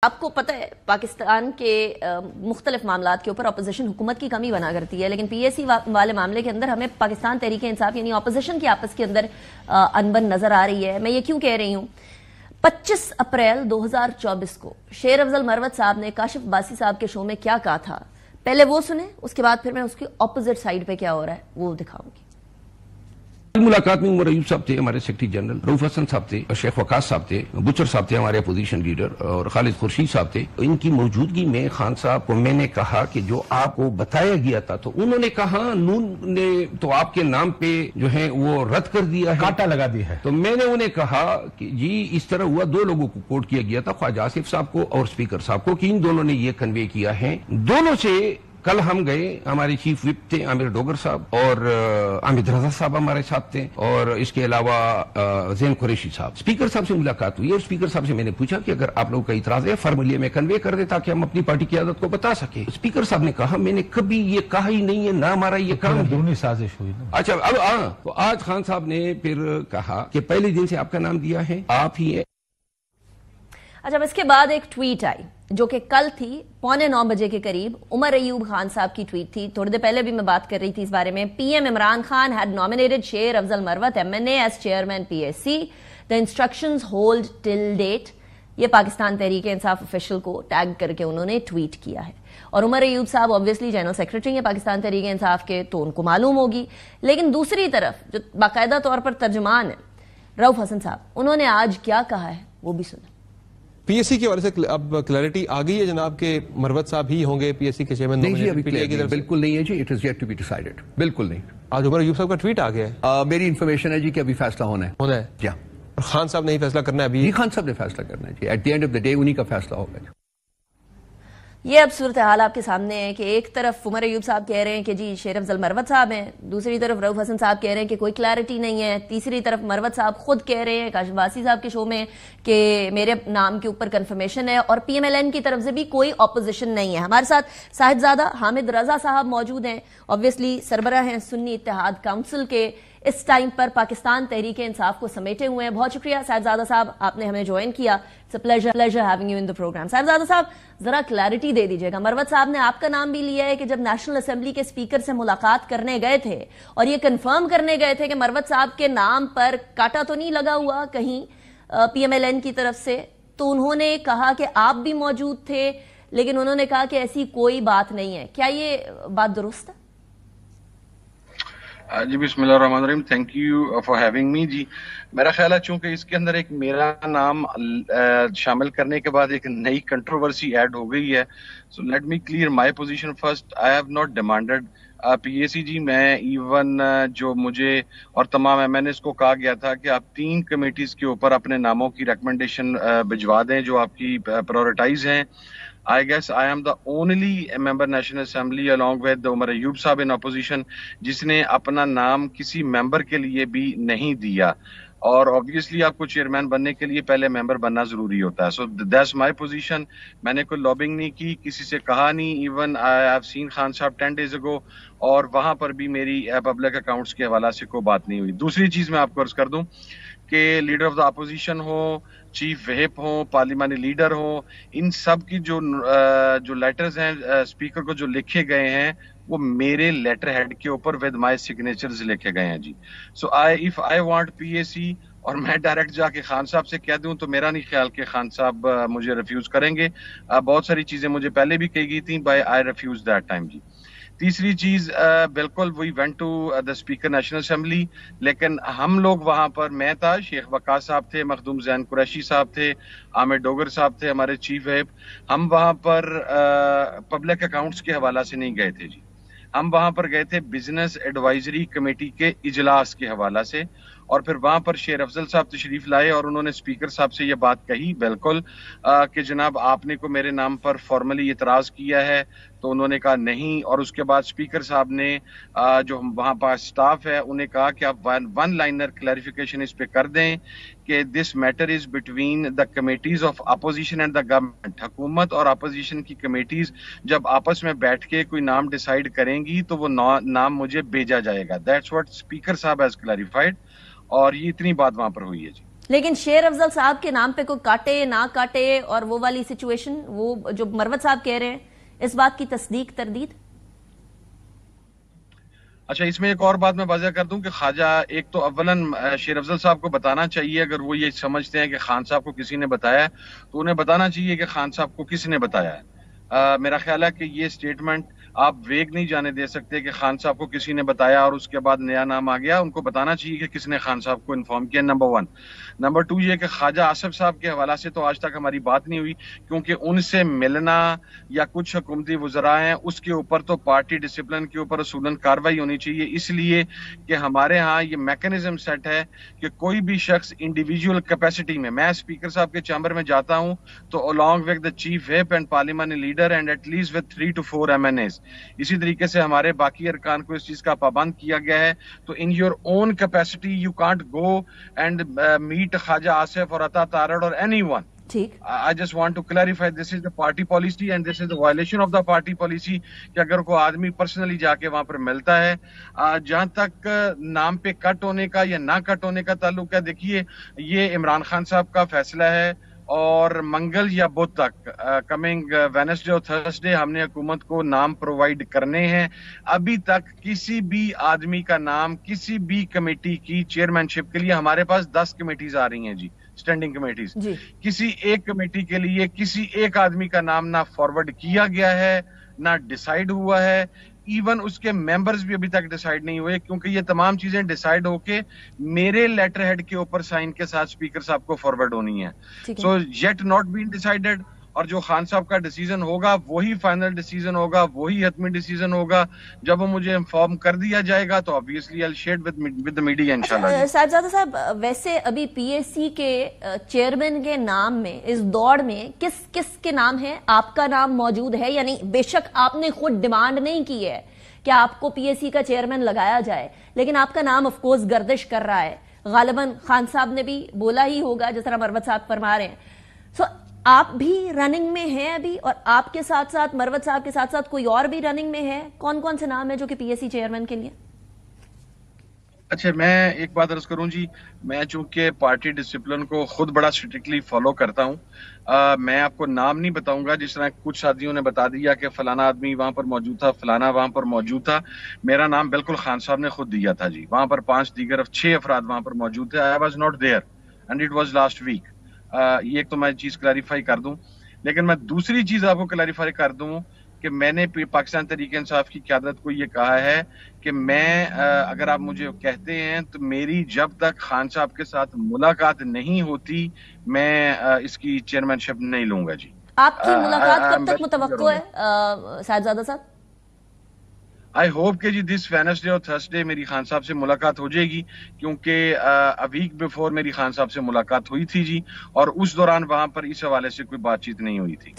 آپ کو پتہ ہے پاکستان کے مختلف معاملات کے اوپر اپوزیشن حکومت کی کمی بنا کرتی ہے، لیکن پی ایس سی والے معاملے کے اندر ہمیں پاکستان تحریک انصاف یعنی اپوزیشن کی آپس کے اندر انبن نظر آ رہی ہے۔ میں یہ کیوں کہہ رہی ہوں، 25 اپریل 2024 کو شیر افضل مروت صاحب نے کاشف عباسی صاحب کے شو میں کیا کہا تھا، پہلے وہ سنیں، اس کے بعد پھر میں اس کی اپوزٹ سائیڈ پہ کیا ہو رہا ہے وہ دکھاؤں گی۔ ملاقات میں عمر ایوب صاحب تھے، ہمارے سیکرٹری جنرل رؤف حسن صاحب تھے، شیخ وقاص صاحب تھے، بچر صاحب تھے ہمارے اپوزیشن لیڈر، اور خالد خورشید صاحب تھے۔ ان کی موجودگی میں خان صاحب کو میں نے کہا کہ جو آپ کو بتایا گیا تھا، تو انہوں نے کہا نون نے تو آپ کے نام پہ جو ہے وہ رد کر دیا ہے، کاٹا لگا دیا ہے۔ تو میں نے انہیں کہا کہ جی اس طرح ہوا، دو لوگوں کو کوٹ کیا گیا تھا، خواجہ آصف صاحب کو اور اسپیکر صاحب کو، کہ ان دونوں نے یہ کنوے کیا ہے۔ دونوں سے کل ہم گئے، ہمارے چیف وپ تھے عامر ڈوگر صاحب، اور حامد رضا صاحب ہمارے ساتھ تھے، اور اس کے علاوہ زین قریشی صاحب۔ اسپیکر صاحب سے ملاقات ہوئی، اور اسپیکر صاحب سے میں نے پوچھا کہ اگر آپ لوگوں کا اعتراض ہے فارملی میں کنوے کر دیں تاکہ ہم اپنی پارٹی کی قیادت کو بتا سکیں۔ اسپیکر صاحب نے کہا میں نے کبھی یہ کہا ہی نہیں ہے، نہ ہمارا یہ کام ہے۔ اندرونی سازش ہوئی نا۔ اچھا اب تو آج خان صاحب نے پھر کہا کہ پہلے دن سے آپ کا نام دیا ہے، آپ ہی ہے۔ اچھا، اس کے بعد ایک ٹویٹ آئی جو کہ کل تھی 8:45 بجے کے قریب، عمر ایوب خان صاحب کی ٹویٹ تھی۔ تھوڑی دیر پہلے بھی میں بات کر رہی تھی اس بارے میں۔ P M Imran Khan had nominated شیر افضل مروت MNA as chairman PSC. The instructions hold till date. یہ پاکستان تحریک انصاف آفیشل کو ٹیگ کر کے انہوں نے ٹویٹ کیا ہے، اور عمر ایوب صاحب obviously جنرل سیکرٹری ہیں پاکستان تحریک انصاف کے، تو ان کو معلوم ہوگی۔ لیکن دوسری طرف جو باقاعدہ طور پر ترجمان ہیں رؤف حسن صاحب، انہوں نے آج کیا کہا ہے وہ بھی سنیں۔ پی ایس سی کے حوالے سے اب کلیئرٹی آ گئی ہے جناب کہ مروت صاحب ہی ہوں گے پی ایس سی کے چیئرمین؟ نہیں جی، ابھی بالکل نہیں ہے جی، it is yet to be decided, بالکل نہیں۔ آج عمر ایوب صاحب کا ٹویٹ آ گیا ہے، میری انفارمیشن ہے جی کہ ابھی فیصلہ ہونا ہے۔ جی، اور خان صاحب نے ہی فیصلہ کرنا ہے ابھی؟ جی خان صاحب نے فیصلہ کرنا ہے جی، at the end of the day انہی کا فیصلہ ہوگا۔ یہ اب صورتحال آپ کے سامنے ہے کہ ایک طرف عمر ایوب صاحب کہہ رہے ہیں کہ جی شیر افضل مروت صاحب ہیں، دوسری طرف رؤف حسن صاحب کہہ رہے ہیں کہ کوئی کلیئرٹی نہیں ہے، تیسری طرف مروت صاحب خود کہہ رہے ہیں کاشف عباسی صاحب کے شو میں کہ میرے نام کے اوپر کنفرمیشن ہے، اور PMLN کی طرف سے بھی کوئی اپوزیشن نہیں ہے۔ ہمارے ساتھ صاحبزادہ حامد رضا صاحب موجود ہیں، obviously سربراہ ہیں سنی اتحاد کونسل کے، اس ٹائم پر پاکستان تحریک انصاف کو سمیٹے ہوئے ہیں۔ بہت شکریہ صاحبزادہ صاحب، آپ نے ہمیں جوائن کیا۔ It's a pleasure having you in the programme. صاحبزادہ صاحب ذرا کلیئرٹی دے دیجیے گا، مروت صاحب نے آپ کا نام بھی لیا ہے کہ جب نیشنل اسمبلی کے اسپیکر سے ملاقات کرنے گئے تھے اور یہ کنفرم کرنے گئے تھے کہ مروت صاحب کے نام پر کاٹا تو نہیں لگا ہوا کہیں PMLN کی طرف سے، تو انہوں نے کہا کہ آپ بھی موجود تھے، لیکن انہوں نے کہا کہ ایسی کوئی بات نہیں ہے۔ کیا یہ بات درست ہے؟ جی بسم اللہ الرحمن الرحیم، thank you for having me. جی میرا خیال ہے چونکہ اس کے اندر ایک میرا نام شامل کرنے کے بعد ایک نئی کنٹروورسی ایڈ ہو گئی ہے، so let me clear my position first. I have not demanded P A C جی، میں ایون جو مجھے اور تمام MNAs کو کہا گیا تھا کہ آپ 3 کمیٹیز کے اوپر اپنے ناموں کی ریکمنڈیشن بھجوا دیں جو آپ کی پرائورٹائز ہیں۔ I guess I am the only member National Assembly along with Umar Ayub Sahab in opposition جس نے اپنا نام کسی ممبر کے لیے بھی نہیں دیا، اور obviously آپ کو چیئرمین بننے کے لیے پہلے ممبر بننا ضروری ہوتا ہے۔ So that's my position۔ میں نے کوئی لابنگ نہیں کی، کسی سے کہا نہیں، even I have seen Khan صاحب 10 days ago، اور وہاں پر بھی میری پبلک اکاؤنٹس کے حوالے سے کوئی بات نہیں ہوئی۔ دوسری چیز میں آپ کو عرض کر دوں کہ لیڈر آف دا اپوزیشن ہو، چیف وہپ ہو، پارلیمانی لیڈر ہو، ان سب کی جو لیٹرز ہیں اسپیکر کو جو لکھے گئے ہیں وہ میرے لیٹر ہیڈ کے اوپر ود مائی سگنیچرز لکھے گئے ہیں جی۔ So if I want P A سی اور میں ڈائریکٹ جا کے خان صاحب سے کہہ دوں تو میرا نہیں خیال کہ خان صاحب مجھے ریفیوز کریں گے۔ بہت ساری چیزیں مجھے پہلے بھی کہی گئی تھیں، بائی آئی ریفیوز دیٹ ٹائم جی۔ تیسری چیز، بالکل we went to the speaker National Assembly, لیکن ہم لوگ وہاں پر، میں تھا، شیخ وقاص صاحب تھے، مخدوم زین قریشی صاحب تھے، عامر ڈوگر صاحب تھے ہمارے چیف ویپ، ہم وہاں پر پبلک اکاؤنٹس کے حوالہ سے نہیں گئے تھے جی، ہم وہاں پر گئے تھے بزنس ایڈوائزری کمیٹی کے اجلاس کے حوالہ سے، اور پھر وہاں پر شیر افضل صاحب تشریف لائے اور انہوں نے اسپیکر صاحب سے یہ بات کہی بالکل کہ جناب آپ نے کو میرے نام پر فارملی اعتراض کیا ہے، تو انہوں نے کہا نہیں، اور اس کے بعد اسپیکر صاحب نے جو وہاں پاس سٹاف ہے انہیں کہا کہ آپ ون لائنر کلیریفیکیشن اس پہ کر دیں کہ this matter is between the committees of opposition and the government. حکومت اور اپوزیشن کی کمیٹیز جب آپس میں بیٹھ کے کوئی نام ڈیسائیڈ کریں گی تو وہ نام مجھے بھیجا جائے گا۔ دیٹس واٹ اسپیکر صاحب ہیز کلیریفائڈ، اور یہ اتنی بات وہاں پر ہوئی ہے جی۔ لیکن شیر افضل صاحب کے نام پہ کوئی کاٹے نہ کاٹے اور وہ والی سچویشن، وہ جو مروت صاحب کہہ رہے ہیں، اس بات کی تصدیق تردید؟ اچھا، اس میں ایک اور بات میں واضح کر دوں کہ خواجہ ایک تو اولاً شیر افضل صاحب کو بتانا چاہیے، اگر وہ یہ سمجھتے ہیں کہ خان صاحب کو کسی نے بتایا ہے تو انہیں بتانا چاہیے کہ خان صاحب کو کس نے بتایا ہے۔ میرا خیال ہے کہ یہ سٹیٹمنٹ آپ ویگ نہیں جانے دے سکتے کہ خان صاحب کو کسی نے بتایا اور اس کے بعد نیا نام آ گیا۔ ان کو بتانا چاہیے کہ کس نے خان صاحب کو انفارم کیا، نمبر 1۔ نمبر 2 یہ کہ خواجہ آصف صاحب کے حوالہ سے تو آج تک ہماری بات نہیں ہوئی، کیونکہ ان سے ملنا یا کچھ حکومتی وزراء ہیں اس کے اوپر تو پارٹی ڈسپلن کے اوپر اصولاً کاروائی ہونی چاہیے، اس لیے کہ ہمارے ہاں یہ میکنزم سیٹ ہے کہ کوئی بھی شخص انڈیویجول کیپیسٹی میں اسپیکر صاحب کے چیمبر میں جاتا ہوں تو along with the chief whip and parliamentary leader and at least with 3 to 4 MNAs، اسی طریقے سے ہمارے باقی ارکان کو اس چیز کا پابند کیا گیا ہے۔ تو in your own capacity you can't go and meet خواجہ آصف اور عطا تارڑ اور anyone۔ I just want to clarify this is the party policy and this is the violation of the party policy کہ اگر کوئی آدمی پرسنلی جا کے وہاں پر ملتا ہے۔ جہاں تک نام پہ کٹ ہونے کا یا نہ کٹ ہونے کا تعلق ہے، دیکھیے یہ عمران خان صاحب کا فیصلہ ہے اور منگل یا بدھ تک کمنگ وینسڈے اور تھرسڈے ہم نے حکومت کو نام پرووائڈ کرنے ہیں۔ ابھی تک کسی بھی آدمی کا نام کسی بھی کمیٹی کی چیئرمین شپ کے لیے ہمارے پاس 10 کمیٹیز آ رہی ہیں جی، اسٹینڈنگ کمیٹیز، کسی ایک کمیٹی کے لیے کسی ایک آدمی کا نام نہ فارورڈ کیا گیا ہے نہ ڈیسائیڈ ہوا ہے، ایون اس کے ممبرز بھی ابھی تک ڈیسائیڈ نہیں ہوئے، کیونکہ یہ تمام چیزیں ڈیسائیڈ ہو کے میرے لیٹر ہیڈ کے اوپر سائن کے ساتھ اسپیکر صاحب کو فارورڈ ہونی ہے۔ سو یٹ ناٹ بین ڈیسائیڈڈ، اور جو خان صاحب کا ڈیسیژن ہوگا وہی فائنل ڈیسیژن ہوگا، وہی حتمی ڈیسیژن ہوگا۔ جب وہ مجھے انفارم کر دیا جائے گا تو obviously I'll share with the media انشاءاللہ۔ صاحبزادہ صاحب، ویسے ابھی پی ایس سی کے چیئرمین کے نام میں اس دوڑ میں کس کس کے نام ہیں؟ آپ کا نام موجود ہے؟ یعنی بے شک آپ نے خود ڈیمانڈ نہیں کی ہے کہ آپ کو پی ایس سی کا چیئرمین لگایا جائے، لیکن آپ کا نام آف کورس گردش کر رہا ہے، غالباً خان صاحب نے بھی بولا ہی ہوگا جس طرح مروت صاحب فرما رہے ہیں۔ سو آپ بھی رننگ میں ہیں ابھی، اور آپ کے ساتھ ساتھ مروت صاحب کے ساتھ ساتھ کوئی اور بھی رننگ میں ہے؟ کون کون سے نام ہیں جو کہ پی ایس سی چیئرمین کے لیے؟ اچھا، میں ایک بات عرض کروں جی، میں چونکہ پارٹی ڈسپلن کو خود بڑا اسٹرکٹلی فالو کرتا ہوں، میں آپ کو نام نہیں بتاؤں گا جس طرح کچھ ساتھیوں نے بتا دیا کہ فلانا آدمی وہاں پر موجود تھا، فلانا وہاں پر موجود تھا۔ میرا نام بالکل خان صاحب نے خود دیا تھا جی، وہاں پر 6 افراد وہاں پر موجود تھے۔ I was not there and it was last week۔ یہ ایک تو میں چیز کلیریفائی کر دوں، لیکن میں دوسری چیز آپ کو کلیریفائی کر دوں کہ میں نے پاکستان تحریک انصاف کی قیادت کو یہ کہا ہے کہ میں اگر آپ مجھے کہتے ہیں تو میری جب تک خان صاحب کے ساتھ ملاقات نہیں ہوتی میں اس کی چیئرمین شپ نہیں لوں گا جی۔ آپ کی ملاقات کب تک متوقع ہے صاحبزادہ صاحب؟ آئی ہوپ کہ جی دس وینسڈے اور تھرسڈے میری خان صاحب سے ملاقات ہو جائے گی، کیونکہ ویک بیفور میری خان صاحب سے ملاقات ہوئی تھی جی، اور اس دوران وہاں پر اس حوالے سے کوئی بات چیت نہیں ہوئی تھی۔